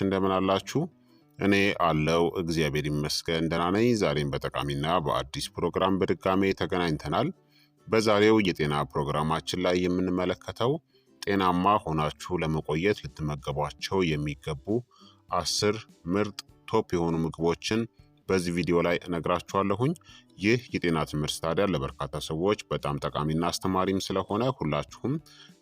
እንደምን አላችሁ? እኔ አለው እግዚአብሔር ይመስገን ደህና ነኝ። ዛሬም በጠቃሚና በአዲስ ፕሮግራም በድጋሜ ተገናኝተናል። በዛሬው የጤና ፕሮግራማችን ላይ የምንመለከተው ጤናማ ሆናችሁ ለመቆየት ልትመገቧቸው የሚገቡ 10 ምርጥ ቶፕ የሆኑ ምግቦችን በዚህ ቪዲዮ ላይ እነግራችኋለሁኝ። ይህ የጤና ትምህርት ታዲያ ለበርካታ ሰዎች በጣም ጠቃሚና አስተማሪም ስለሆነ ሁላችሁም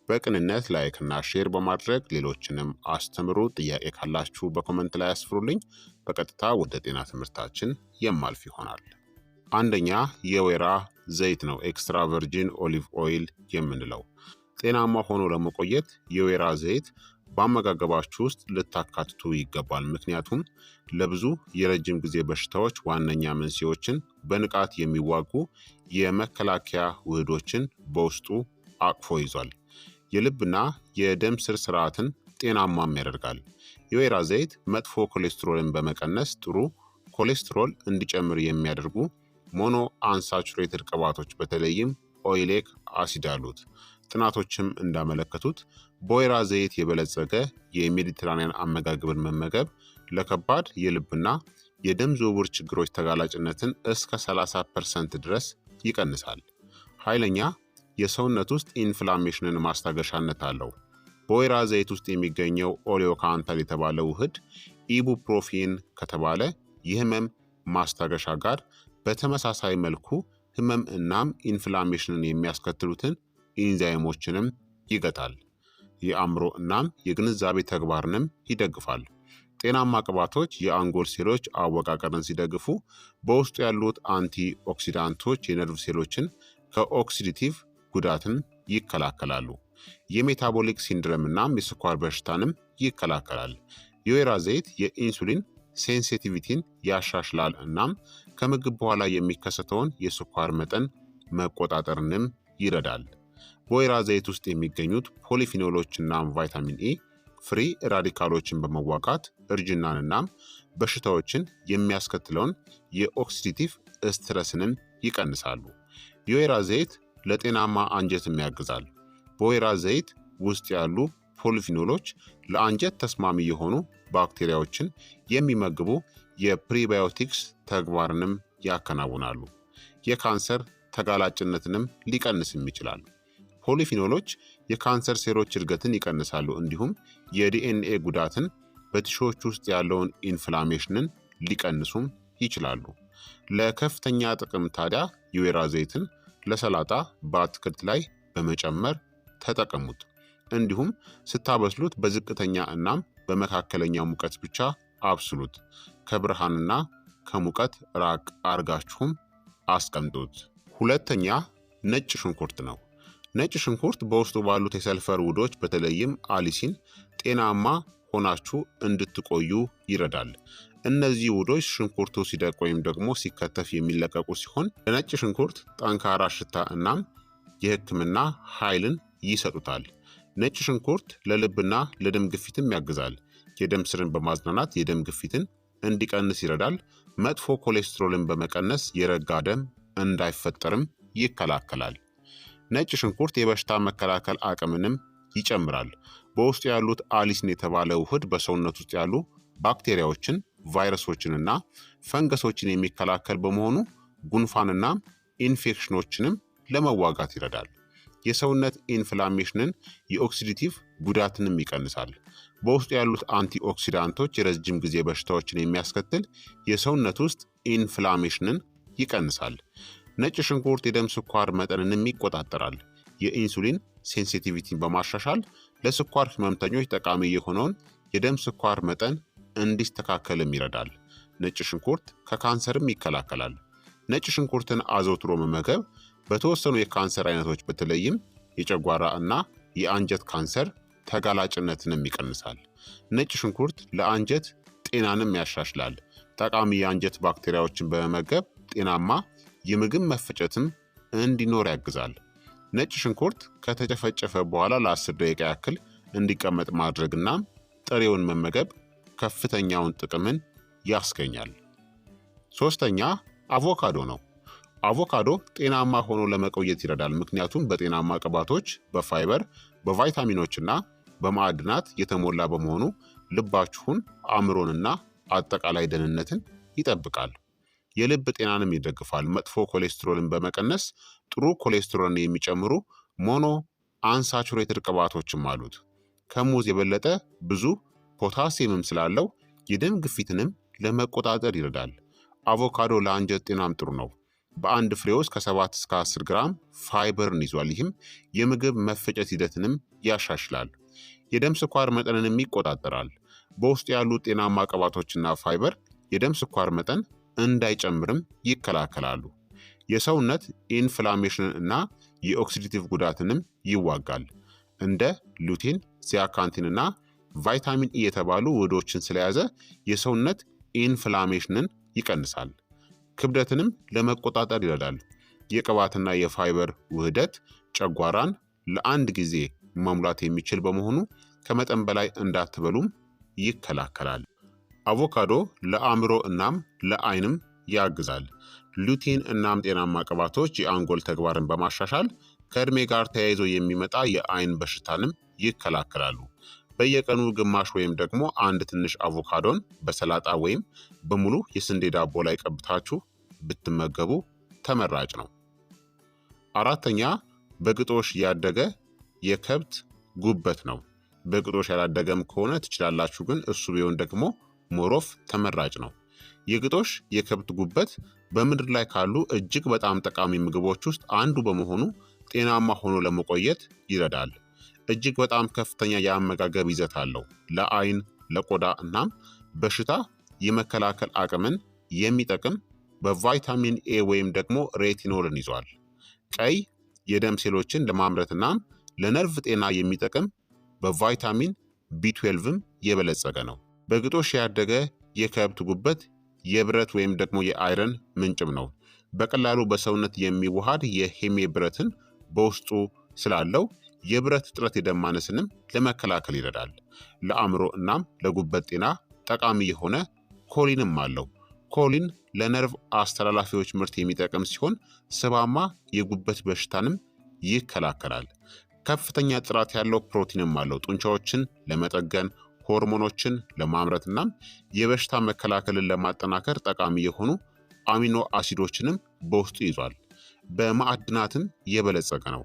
በቅንነት ላይክ እና ሼር በማድረግ ሌሎችንም አስተምሩ። ጥያቄ ካላችሁ በኮመንት ላይ አስፍሩልኝ። በቀጥታ ወደ ጤና ትምህርታችን የማልፍ ይሆናል። አንደኛ የወይራ ዘይት ነው፣ ኤክስትራ ቨርጂን ኦሊቭ ኦይል የምንለው። ጤናማ ሆኖ ለመቆየት የወይራ ዘይት በአመጋገባችሁ ውስጥ ልታካትቱ ይገባል። ምክንያቱም ለብዙ የረጅም ጊዜ በሽታዎች ዋነኛ መንስኤዎችን በንቃት የሚዋጉ የመከላከያ ውህዶችን በውስጡ አቅፎ ይዟል። የልብና የደም ስር ስርዓትን ጤናማም ያደርጋል። የወይራ ዘይት መጥፎ ኮሌስትሮልን በመቀነስ ጥሩ ኮሌስትሮል እንዲጨምር የሚያደርጉ ሞኖ አንሳቹሬትድ ቅባቶች በተለይም ኦይሌክ አሲድ አሉት። ጥናቶችም እንዳመለከቱት በወይራ ዘይት የበለጸገ የሜዲትራኒያን አመጋገብን መመገብ ለከባድ የልብና የደም ዝውውር ችግሮች ተጋላጭነትን እስከ 30% ድረስ ይቀንሳል። ኃይለኛ የሰውነት ውስጥ ኢንፍላሜሽንን ማስታገሻነት አለው። በወይራ ዘይት ውስጥ የሚገኘው ኦሊዮካንታል የተባለ ውህድ ኢቡፕሮፊን ከተባለ የህመም ማስታገሻ ጋር በተመሳሳይ መልኩ ህመም እናም ኢንፍላሜሽንን የሚያስከትሉትን ኢንዛይሞችንም ይገታል። የአእምሮ እናም የግንዛቤ ተግባርንም ይደግፋል። ጤናማ ቅባቶች የአንጎል ሴሎች አወቃቀርን ሲደግፉ፣ በውስጡ ያሉት አንቲ ኦክሲዳንቶች የነርቭ ሴሎችን ከኦክሲዲቲቭ ጉዳትን ይከላከላሉ። የሜታቦሊክ ሲንድረም እናም የስኳር በሽታንም ይከላከላል። የወይራ ዘይት የኢንሱሊን ሴንሲቲቪቲን ያሻሽላል እናም ከምግብ በኋላ የሚከሰተውን የስኳር መጠን መቆጣጠርንም ይረዳል። በወይራ ዘይት ውስጥ የሚገኙት ፖሊፊኖሎች እናም ቫይታሚን ኢ ፍሪ ራዲካሎችን በመዋጋት እርጅናን እናም በሽታዎችን የሚያስከትለውን የኦክሲዲቲቭ ስትረስንም ይቀንሳሉ። የወይራ ዘይት ለጤናማ አንጀትም ያግዛል። በወይራ ዘይት ውስጥ ያሉ ፖሊፊኖሎች ለአንጀት ተስማሚ የሆኑ ባክቴሪያዎችን የሚመግቡ የፕሪባዮቲክስ ተግባርንም ያከናውናሉ። የካንሰር ተጋላጭነትንም ሊቀንስም ይችላል። ፖሊፊኖሎች የካንሰር ሴሎች እድገትን ይቀንሳሉ፣ እንዲሁም የዲኤንኤ ጉዳትን፣ በቲሾዎች ውስጥ ያለውን ኢንፍላሜሽንን ሊቀንሱም ይችላሉ። ለከፍተኛ ጥቅም ታዲያ የወይራ ዘይትን ለሰላጣ በአትክልት ላይ በመጨመር ተጠቀሙት። እንዲሁም ስታበስሉት በዝቅተኛ እናም በመካከለኛ ሙቀት ብቻ አብስሉት። ከብርሃንና ከሙቀት ራቅ አርጋችሁም አስቀምጡት። ሁለተኛ ነጭ ሽንኩርት ነው። ነጭ ሽንኩርት በውስጡ ባሉት የሰልፈር ውህዶች በተለይም አሊሲን ጤናማ ሆናችሁ እንድትቆዩ ይረዳል። እነዚህ ውህዶች ሽንኩርቱ ሲደቅ ወይም ደግሞ ሲከተፍ የሚለቀቁ ሲሆን ለነጭ ሽንኩርት ጠንካራ ሽታ እናም የሕክምና ኃይልን ይሰጡታል። ነጭ ሽንኩርት ለልብና ለደም ግፊትም ያግዛል። የደም ስርን በማዝናናት የደም ግፊትን እንዲቀንስ ይረዳል። መጥፎ ኮሌስትሮልን በመቀነስ የረጋ ደም እንዳይፈጠርም ይከላከላል። ነጭ ሽንኩርት የበሽታ መከላከል አቅምንም ይጨምራል። በውስጡ ያሉት አሊሲን የተባለ ውህድ በሰውነት ውስጥ ያሉ ባክቴሪያዎችን፣ ቫይረሶችንና ፈንገሶችን የሚከላከል በመሆኑ ጉንፋንና ኢንፌክሽኖችንም ለመዋጋት ይረዳል። የሰውነት ኢንፍላሜሽንን፣ የኦክሲዲቲቭ ጉዳትንም ይቀንሳል። በውስጡ ያሉት አንቲኦክሲዳንቶች የረጅም ጊዜ በሽታዎችን የሚያስከትል የሰውነት ውስጥ ኢንፍላሜሽንን ይቀንሳል። ነጭ ሽንኩርት የደም ስኳር መጠንንም ይቆጣጠራል። የኢንሱሊን ሴንሲቲቪቲን በማሻሻል ለስኳር ህመምተኞች ጠቃሚ የሆነውን የደም ስኳር መጠን እንዲስተካከልም ይረዳል። ነጭ ሽንኩርት ከካንሰርም ይከላከላል። ነጭ ሽንኩርትን አዘውትሮ መመገብ በተወሰኑ የካንሰር አይነቶች በተለይም የጨጓራ እና የአንጀት ካንሰር ተጋላጭነትንም ይቀንሳል። ነጭ ሽንኩርት ለአንጀት ጤናንም ያሻሽላል። ጠቃሚ የአንጀት ባክቴሪያዎችን በመመገብ ጤናማ የምግብ መፈጨትም እንዲኖር ያግዛል። ነጭ ሽንኩርት ከተጨፈጨፈ በኋላ ለ10 ደቂቃ ያክል እንዲቀመጥ ማድረግና ጥሬውን መመገብ ከፍተኛውን ጥቅምን ያስገኛል። ሶስተኛ አቮካዶ ነው። አቮካዶ ጤናማ ሆኖ ለመቆየት ይረዳል። ምክንያቱም በጤናማ ቅባቶች፣ በፋይበር፣ በቫይታሚኖችና በማዕድናት የተሞላ በመሆኑ ልባችሁን፣ አእምሮንና አጠቃላይ ደህንነትን ይጠብቃል። የልብ ጤናንም ይደግፋል። መጥፎ ኮሌስትሮልን በመቀነስ ጥሩ ኮሌስትሮልን የሚጨምሩ ሞኖ አንሳቹሬትድ ቅባቶችም አሉት። ከሙዝ የበለጠ ብዙ ፖታሲየምም ስላለው የደም ግፊትንም ለመቆጣጠር ይረዳል። አቮካዶ ለአንጀት ጤናም ጥሩ ነው። በአንድ ፍሬ ውስጥ ከ7 እስከ 10 ግራም ፋይበርን ይዟል። ይህም የምግብ መፈጨት ሂደትንም ያሻሽላል። የደም ስኳር መጠንንም ይቆጣጠራል። በውስጡ ያሉ ጤናማ ቅባቶችና ፋይበር የደም ስኳር መጠን እንዳይጨምርም ይከላከላሉ። የሰውነት ኢንፍላሜሽንን እና የኦክሲዲቲቭ ጉዳትንም ይዋጋል። እንደ ሉቴን፣ ዚያካንቲን እና ቫይታሚን ኢ የተባሉ ውህዶችን ስለያዘ የሰውነት ኢንፍላሜሽንን ይቀንሳል። ክብደትንም ለመቆጣጠር ይረዳል። የቅባትና የፋይበር ውህደት ጨጓራን ለአንድ ጊዜ መሙላት የሚችል በመሆኑ ከመጠን በላይ እንዳትበሉም ይከላከላል። አቮካዶ ለአእምሮ እናም ለአይንም ያግዛል። ሉቴን እናም ጤናማ ቅባቶች የአንጎል ተግባርን በማሻሻል ከእድሜ ጋር ተያይዞ የሚመጣ የአይን በሽታንም ይከላከላሉ። በየቀኑ ግማሽ ወይም ደግሞ አንድ ትንሽ አቮካዶን በሰላጣ ወይም በሙሉ የስንዴ ዳቦ ላይ ቀብታችሁ ብትመገቡ ተመራጭ ነው። አራተኛ በግጦሽ ያደገ የከብት ጉበት ነው። በግጦሽ ያላደገም ከሆነ ትችላላችሁ፣ ግን እሱ ቢሆን ደግሞ ሞሮፍ ተመራጭ ነው። የግጦሽ የከብት ጉበት በምድር ላይ ካሉ እጅግ በጣም ጠቃሚ ምግቦች ውስጥ አንዱ በመሆኑ ጤናማ ሆኖ ለመቆየት ይረዳል። እጅግ በጣም ከፍተኛ የአመጋገብ ይዘት አለው። ለአይን፣ ለቆዳ እናም በሽታ የመከላከል አቅምን የሚጠቅም በቫይታሚን ኤ ወይም ደግሞ ሬቲኖልን ይዟል። ቀይ የደም ሴሎችን ለማምረት እናም ለነርቭ ጤና የሚጠቅም በቫይታሚን ቢ12ም የበለጸገ ነው። በግጦሽ ያደገ የከብት ጉበት የብረት ወይም ደግሞ የአይረን ምንጭም ነው። በቀላሉ በሰውነት የሚዋሃድ የሄሜ ብረትን በውስጡ ስላለው የብረት እጥረት የደም ማነስንም ለመከላከል ይረዳል። ለአእምሮ እናም ለጉበት ጤና ጠቃሚ የሆነ ኮሊንም አለው። ኮሊን ለነርቭ አስተላላፊዎች ምርት የሚጠቅም ሲሆን ስባማ የጉበት በሽታንም ይከላከላል። ከፍተኛ ጥራት ያለው ፕሮቲንም አለው። ጡንቻዎችን ለመጠገን፣ ሆርሞኖችን ለማምረት እናም የበሽታ መከላከልን ለማጠናከር ጠቃሚ የሆኑ አሚኖ አሲዶችንም በውስጡ ይዟል። በማዕድናትም የበለጸገ ነው።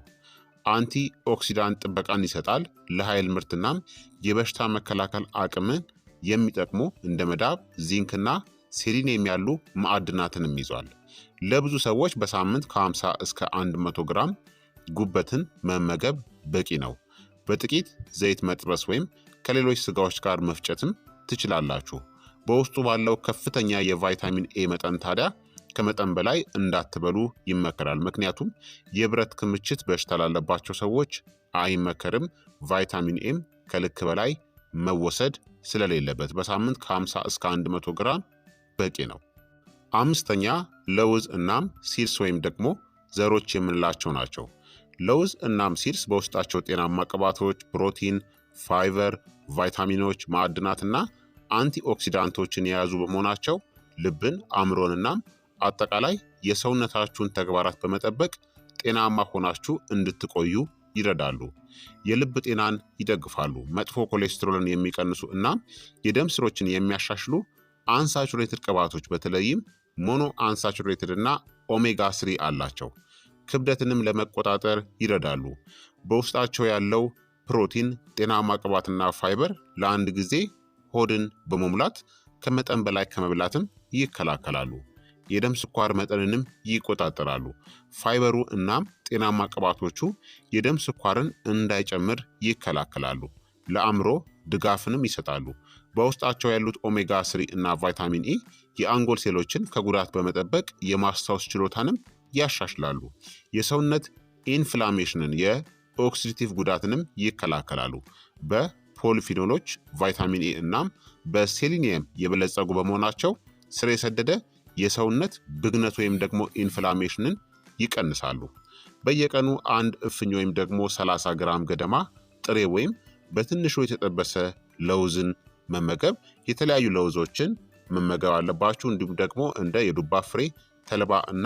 አንቲ ኦክሲዳንት ጥበቃን ይሰጣል። ለኃይል ምርትናም የበሽታ መከላከል አቅምን የሚጠቅሙ እንደ መዳብ፣ ዚንክና ሴሊኒየም ያሉ ማዕድናትንም ይዟል። ለብዙ ሰዎች በሳምንት ከ50 እስከ 100 ግራም ጉበትን መመገብ በቂ ነው። በጥቂት ዘይት መጥበስ ወይም ከሌሎች ስጋዎች ጋር መፍጨትም ትችላላችሁ። በውስጡ ባለው ከፍተኛ የቫይታሚን ኤ መጠን ታዲያ ከመጠን በላይ እንዳትበሉ ይመከራል። ምክንያቱም የብረት ክምችት በሽታ ላለባቸው ሰዎች አይመከርም። ቫይታሚን ኤም ከልክ በላይ መወሰድ ስለሌለበት በሳምንት ከ50 እስከ 100 ግራም በቂ ነው። አምስተኛ ለውዝ እናም ሲርስ ወይም ደግሞ ዘሮች የምንላቸው ናቸው። ለውዝ እናም ሲርስ በውስጣቸው ጤናማ ቅባቶች፣ ፕሮቲን፣ ፋይበር፣ ቫይታሚኖች፣ ማዕድናትና አንቲኦክሲዳንቶችን የያዙ በመሆናቸው ልብን፣ አእምሮንናም አጠቃላይ የሰውነታችሁን ተግባራት በመጠበቅ ጤናማ ሆናችሁ እንድትቆዩ ይረዳሉ። የልብ ጤናን ይደግፋሉ። መጥፎ ኮሌስትሮልን የሚቀንሱ እናም የደም ስሮችን የሚያሻሽሉ አንሳቹሬትድ ቅባቶች በተለይም ሞኖ አንሳቹሬትድ እና ኦሜጋ 3 አላቸው። ክብደትንም ለመቆጣጠር ይረዳሉ። በውስጣቸው ያለው ፕሮቲን፣ ጤናማ ቅባትና ፋይበር ለአንድ ጊዜ ሆድን በመሙላት ከመጠን በላይ ከመብላትም ይከላከላሉ። የደም ስኳር መጠንንም ይቆጣጠራሉ። ፋይበሩ እናም ጤናማ ቅባቶቹ የደም ስኳርን እንዳይጨምር ይከላከላሉ። ለአእምሮ ድጋፍንም ይሰጣሉ። በውስጣቸው ያሉት ኦሜጋ 3 እና ቫይታሚን ኢ የአንጎል ሴሎችን ከጉዳት በመጠበቅ የማስታወስ ችሎታንም ያሻሽላሉ። የሰውነት ኢንፍላሜሽንን፣ የኦክሲዲቲቭ ጉዳትንም ይከላከላሉ። በፖሊፊኖሎች፣ ቫይታሚን ኤ እናም በሴሊኒየም የበለጸጉ በመሆናቸው ስር የሰደደ የሰውነት ብግነት ወይም ደግሞ ኢንፍላሜሽንን ይቀንሳሉ። በየቀኑ አንድ እፍኝ ወይም ደግሞ 30 ግራም ገደማ ጥሬ ወይም በትንሹ የተጠበሰ ለውዝን መመገብ፣ የተለያዩ ለውዞችን መመገብ አለባችሁ። እንዲሁም ደግሞ እንደ የዱባ ፍሬ፣ ተልባ እና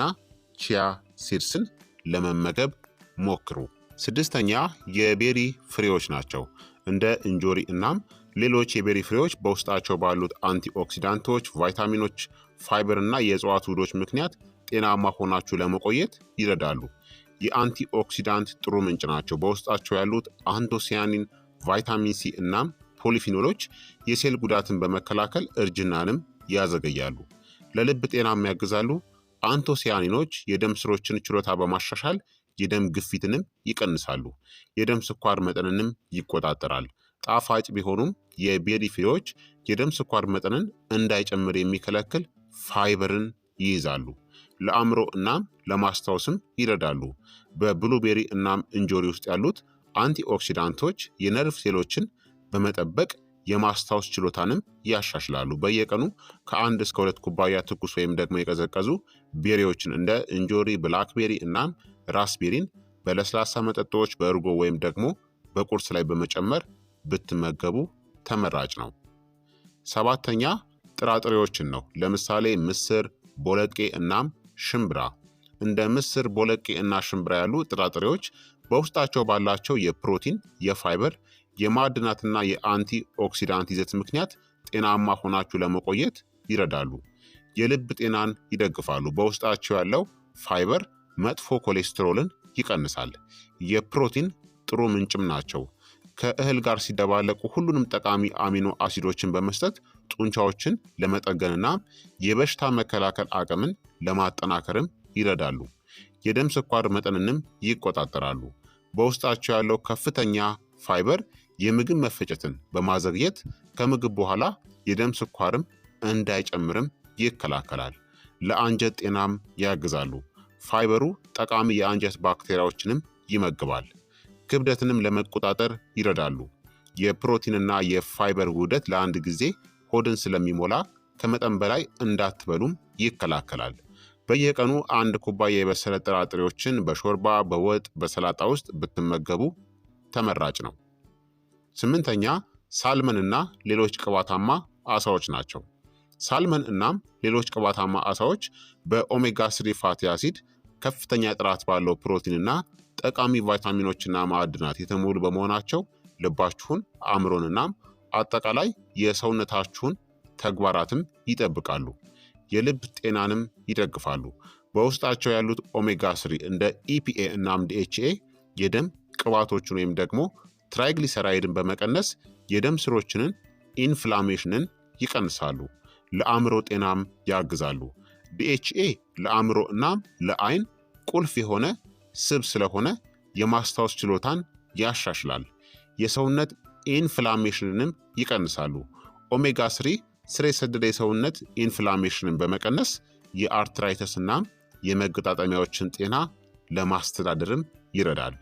ቺያ ሲድስን ለመመገብ ሞክሩ። ስድስተኛ የቤሪ ፍሬዎች ናቸው። እንደ እንጆሪ እናም ሌሎች የቤሪ ፍሬዎች በውስጣቸው ባሉት አንቲኦክሲዳንቶች፣ ቫይታሚኖች፣ ፋይበር እና የእጽዋት ውህዶች ምክንያት ጤናማ ሆናችሁ ለመቆየት ይረዳሉ። የአንቲኦክሲዳንት ጥሩ ምንጭ ናቸው። በውስጣቸው ያሉት አንቶሲያኒን፣ ቫይታሚን ሲ እናም ፖሊፊኖሎች የሴል ጉዳትን በመከላከል እርጅናንም ያዘገያሉ። ለልብ ጤናም ያግዛሉ። አንቶሲያኒኖች የደም ስሮችን ችሎታ በማሻሻል የደም ግፊትንም ይቀንሳሉ። የደም ስኳር መጠንንም ይቆጣጠራል። ጣፋጭ ቢሆኑም የቤሪ ፍሬዎች የደም ስኳር መጠንን እንዳይጨምር የሚከለክል ፋይበርን ይይዛሉ። ለአእምሮ እናም ለማስታወስም ይረዳሉ። በብሉቤሪ እናም እንጆሪ ውስጥ ያሉት አንቲኦክሲዳንቶች የነርቭ ሴሎችን በመጠበቅ የማስታወስ ችሎታንም ያሻሽላሉ። በየቀኑ ከ1 እስከ 2 ኩባያ ትኩስ ወይም ደግሞ የቀዘቀዙ ቤሪዎችን እንደ እንጆሪ፣ ብላክቤሪ እናም ራስቤሪን በለስላሳ መጠጦች፣ በእርጎ ወይም ደግሞ በቁርስ ላይ በመጨመር ብትመገቡ ተመራጭ ነው። 7ኛ ጥራጥሬዎችን ነው። ለምሳሌ ምስር፣ ቦለቄ እናም ሽምብራ። እንደ ምስር፣ ቦለቄ እና ሽምብራ ያሉ ጥራጥሬዎች በውስጣቸው ባላቸው የፕሮቲን፣ የፋይበር፣ የማዕድናትና የአንቲ ኦክሲዳንት ይዘት ምክንያት ጤናማ ሆናችሁ ለመቆየት ይረዳሉ። የልብ ጤናን ይደግፋሉ። በውስጣቸው ያለው ፋይበር መጥፎ ኮሌስትሮልን ይቀንሳል። የፕሮቲን ጥሩ ምንጭም ናቸው። ከእህል ጋር ሲደባለቁ ሁሉንም ጠቃሚ አሚኖ አሲዶችን በመስጠት ጡንቻዎችን ለመጠገንና የበሽታ መከላከል አቅምን ለማጠናከርም ይረዳሉ። የደም ስኳር መጠንንም ይቆጣጠራሉ። በውስጣቸው ያለው ከፍተኛ ፋይበር የምግብ መፈጨትን በማዘግየት ከምግብ በኋላ የደም ስኳርም እንዳይጨምርም ይከላከላል። ለአንጀት ጤናም ያግዛሉ። ፋይበሩ ጠቃሚ የአንጀት ባክቴሪያዎችንም ይመግባል። ክብደትንም ለመቆጣጠር ይረዳሉ። የፕሮቲንና የፋይበር ውህደት ለአንድ ጊዜ ሆድን ስለሚሞላ ከመጠን በላይ እንዳትበሉም ይከላከላል። በየቀኑ 1 ኩባያ የበሰለ ጥራጥሬዎችን በሾርባ፣ በወጥ፣ በሰላጣ ውስጥ ብትመገቡ ተመራጭ ነው። 8ኛ ሳልመን እና ሌሎች ቅባታማ አሳዎች ናቸው። ሳልመን እናም ሌሎች ቅባታማ አሳዎች በኦሜጋ 3 ፋቲ አሲድ፣ ከፍተኛ ጥራት ባለው ፕሮቲንና ጠቃሚ ቫይታሚኖችና ማዕድናት የተሞሉ በመሆናቸው ልባችሁን፣ አእምሮንናም አጠቃላይ የሰውነታችሁን ተግባራትም ይጠብቃሉ። የልብ ጤናንም ይደግፋሉ። በውስጣቸው ያሉት ኦሜጋ 3 እንደ ኢፒኤ እናም ዲኤችኤ የደም ቅባቶችን ወይም ደግሞ ትራይግሊሰራይድን በመቀነስ የደም ስሮችንን ኢንፍላሜሽንን ይቀንሳሉ። ለአእምሮ ጤናም ያግዛሉ። ዲኤችኤ ለአእምሮ እናም ለአይን ቁልፍ የሆነ ስብ ስለሆነ የማስታወስ ችሎታን ያሻሽላል። የሰውነት ኢንፍላሜሽንንም ይቀንሳሉ። ኦሜጋ 3 ስር የሰደደ የሰውነት ኢንፍላሜሽንን በመቀነስ የአርትራይተስ እናም የመገጣጠሚያዎችን ጤና ለማስተዳደርም ይረዳል።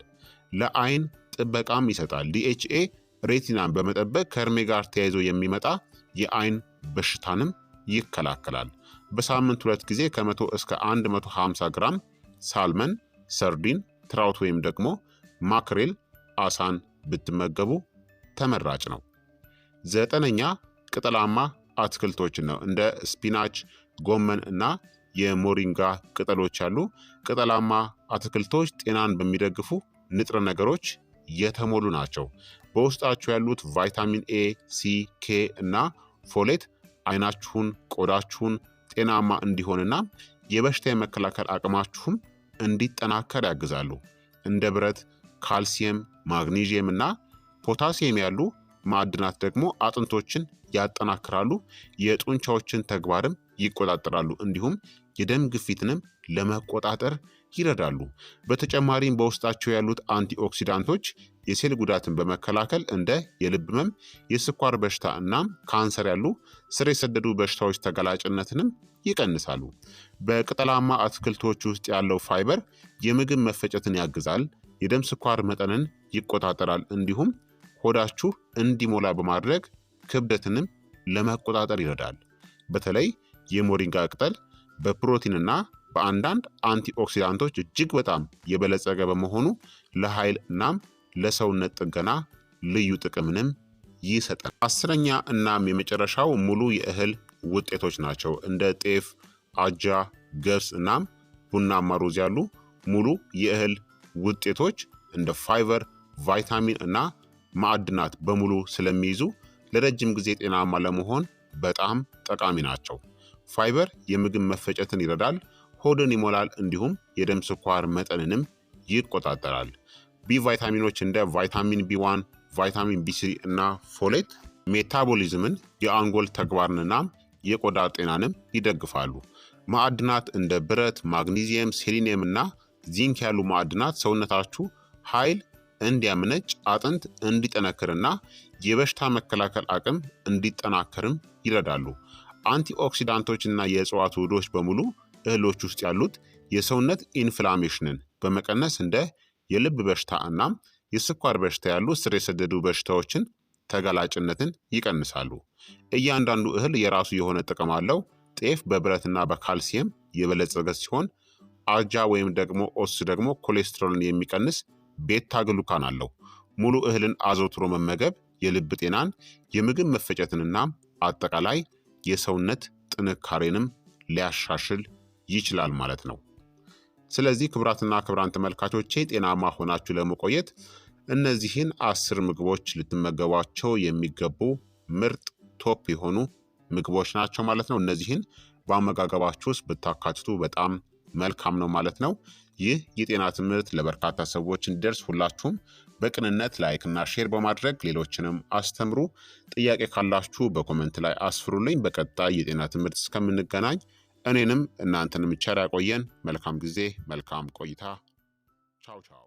ለአይን ጥበቃም ይሰጣል። ዲኤችኤ ሬቲናን በመጠበቅ ከእድሜ ጋር ተያይዞ የሚመጣ የአይን በሽታንም ይከላከላል። በሳምንት 2 ጊዜ ከ100 እስከ 150 ግራም ሳልመን፣ ሰርዲን፣ ትራውት ወይም ደግሞ ማክሬል አሳን ብትመገቡ ተመራጭ ነው። 9ኛ ቅጠላማ አትክልቶችን ነው። እንደ ስፒናች፣ ጎመን እና የሞሪንጋ ቅጠሎች ያሉ ቅጠላማ አትክልቶች ጤናን በሚደግፉ ንጥረ ነገሮች የተሞሉ ናቸው። በውስጣቸው ያሉት ቫይታሚን ኤ፣ ሲ፣ ኬ እና ፎሌት አይናችሁን፣ ቆዳችሁን ጤናማ እንዲሆንና የበሽታ የመከላከል አቅማችሁም እንዲጠናከር ያግዛሉ። እንደ ብረት፣ ካልሲየም፣ ማግኒዥየም እና ፖታሲየም ያሉ ማዕድናት ደግሞ አጥንቶችን ያጠናክራሉ፣ የጡንቻዎችን ተግባርም ይቆጣጠራሉ፣ እንዲሁም የደም ግፊትንም ለመቆጣጠር ይረዳሉ። በተጨማሪም በውስጣቸው ያሉት አንቲኦክሲዳንቶች የሴል ጉዳትን በመከላከል እንደ የልብ ህመም፣ የስኳር በሽታ እናም ካንሰር ያሉ ስር የሰደዱ በሽታዎች ተጋላጭነትንም ይቀንሳሉ። በቅጠላማ አትክልቶች ውስጥ ያለው ፋይበር የምግብ መፈጨትን ያግዛል፣ የደም ስኳር መጠንን ይቆጣጠራል፣ እንዲሁም ሆዳችሁ እንዲሞላ በማድረግ ክብደትንም ለመቆጣጠር ይረዳል። በተለይ የሞሪንጋ ቅጠል በፕሮቲንና በአንዳንድ አንቲኦክሲዳንቶች እጅግ በጣም የበለጸገ በመሆኑ ለኃይል እናም ለሰውነት ጥገና ልዩ ጥቅምንም ይሰጣል። 10ኛ እናም የመጨረሻው ሙሉ የእህል ውጤቶች ናቸው። እንደ ጤፍ፣ አጃ፣ ገብስ እናም ቡናማ ሩዝ ያሉ ሙሉ የእህል ውጤቶች እንደ ፋይበር፣ ቫይታሚን እና ማዕድናት በሙሉ ስለሚይዙ ለረጅም ጊዜ ጤናማ ለመሆን በጣም ጠቃሚ ናቸው። ፋይበር የምግብ መፈጨትን ይረዳል፣ ሆድን ይሞላል፣ እንዲሁም የደም ስኳር መጠንንም ይቆጣጠራል። ቢ ቫይታሚኖች እንደ ቫይታሚን ቢ1፣ ቫይታሚን ቢ3 እና ፎሌት ሜታቦሊዝምን፣ የአንጎል ተግባርንና የቆዳ ጤናንም ይደግፋሉ። ማዕድናት እንደ ብረት፣ ማግኒዚየም፣ ሴሊኒየም እና ዚንክ ያሉ ማዕድናት ሰውነታችሁ ኃይል እንዲያመነጭ፣ አጥንት እንዲጠነክርና የበሽታ መከላከል አቅም እንዲጠናከርም ይረዳሉ። አንቲኦክሲዳንቶች እና የእጽዋት ውህዶች በሙሉ እህሎች ውስጥ ያሉት የሰውነት ኢንፍላሜሽንን በመቀነስ እንደ የልብ በሽታ እናም የስኳር በሽታ ያሉ ስር የሰደዱ በሽታዎችን ተጋላጭነትን ይቀንሳሉ። እያንዳንዱ እህል የራሱ የሆነ ጥቅም አለው። ጤፍ በብረትና በካልሲየም የበለጸገ ሲሆን አጃ ወይም ደግሞ ኦትስ ደግሞ ኮሌስትሮልን የሚቀንስ ቤታ ግሉካን አለው። ሙሉ እህልን አዘውትሮ መመገብ የልብ ጤናን፣ የምግብ መፈጨትንና አጠቃላይ የሰውነት ጥንካሬንም ሊያሻሽል ይችላል ማለት ነው። ስለዚህ ክቡራትና ክቡራን ተመልካቾቼ ጤናማ ሆናችሁ ለመቆየት እነዚህን 10 ምግቦች ልትመገቧቸው የሚገቡ ምርጥ ቶፕ የሆኑ ምግቦች ናቸው ማለት ነው። እነዚህን በአመጋገባችሁ ውስጥ ብታካትቱ በጣም መልካም ነው ማለት ነው። ይህ የጤና ትምህርት ለበርካታ ሰዎች እንዲደርስ ሁላችሁም በቅንነት ላይክና ሼር በማድረግ ሌሎችንም አስተምሩ። ጥያቄ ካላችሁ በኮመንት ላይ አስፍሩልኝ። በቀጣይ የጤና ትምህርት እስከምንገናኝ እኔንም እናንተንም ቸር ያቆየን። መልካም ጊዜ፣ መልካም ቆይታ። ቻው ቻው።